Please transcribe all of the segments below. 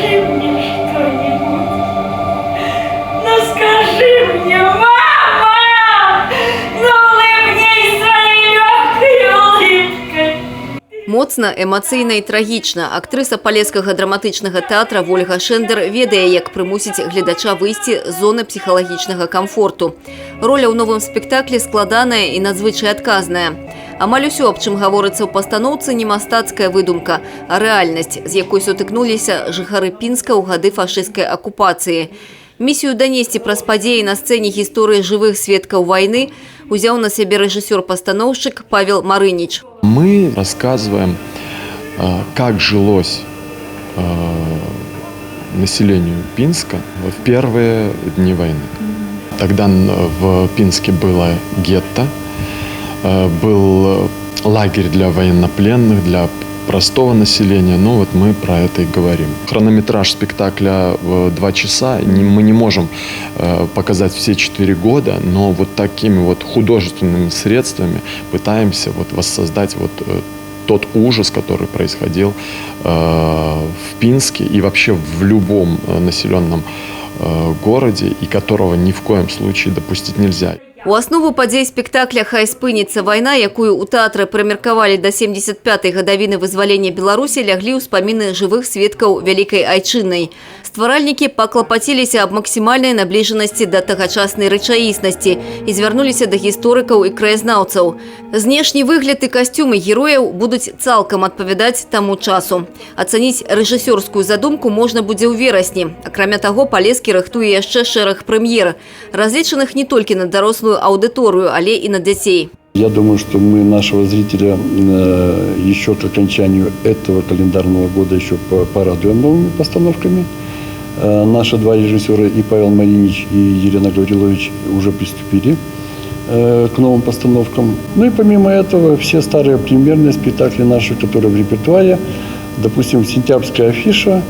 скажи мне что-нибудь. Ну скажи мне, мама! Ну улыбнись своей легкой улыбкой. Моцна, эмацыйна і трагічна. Актрыса палескага драматычнага тэатра Вольга Шендер ведае, як прымусіць гледача выйсці з зоны псіхалагічнага камфорту. Роля ў новым спектаклі складаная і надзвычай адказная. Амаль усё, аб чым гаворыцца ў пастаноўцы, не мастацкая выдумка, а рэальнасць, з якой сутыкнуліся жыхары Пінска ў гады фашысцкай акупацыі. Місію данесці праз падзеі на сцэне гісторыі жывых сведкаў вайны узяў на сябе рэжысёр-пастаноўшчык Павел Марынич. Мы рассказываем, как жилось населению Пинска в первые дни войны. Тогда в Пинске было гетто, был лагерь для военнопленных, для простого населения. Ну вот мы про это и говорим. Хронометраж спектакля 2 часа. Мы не можем показать все 4 года, но вот такими вот художественными средствами пытаемся вот воссоздать вот тот ужас, который происходил в Пинске и вообще в любом населенном городе, и которого ни в коем случае допустить нельзя. У аснову падзей спектакля «Хай спыніцца вайна», якую ў тэатры прымеркавалі да 75-й гадавіны вызвалення Беларусі, ляглі ўспаміны жывых сведкаў Вялікай Айчыннай. Стваральнікі паклапаціліся аб максімальнай набліжанасці да тагачаснай рэчаіснасці і звярнуліся да гісторыкаў і краязнаўцаў. Знешні выгляд і касцюмы герояў будуць цалкам адпавядаць таму часу. Ацаніць рэжысёрскую задумку можна будзе ў верасні. Акрамя таго, Палескі рыхтуе яшчэ шэраг прэм'ер, разлічаных не толькі на дарослую аудиторию, але и на детей. Я думаю, что мы нашего зрителя еще к окончанию этого календарного года еще порадуем новыми постановками. Наши 2 режиссера, и Павел Маринич, и Елена Гаврилович, уже приступили к новым постановкам. Ну и помимо этого, все старые премьерные спектакли наши, которые в репертуаре, допустим, сентябрьская афиша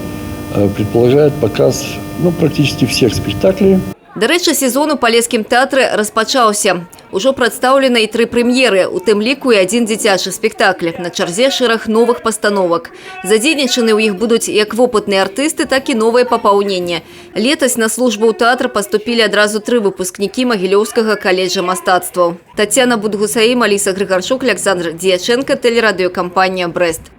предполагает показ практически всех спектаклей. До рэчы, сезон у Палескім тэатры распачаўся. Ужо прадстаўлены і 3 прэм'еры, у тым ліку і 1 дзіцячы спектакль. На чарзе шэраг новых пастановак. Задзейнічаны ў іх будуць як вопытныя артысты, так і новыя папаўнення. Летась на службу ў тэатр паступілі адразу 3 выпускнікі Магілёўскага каледжа мастацтваў. Тацяна Будгусаім, Аліса Грыгарчук, Александр Дьяченко, тэлерадыёкампанія «Брэст».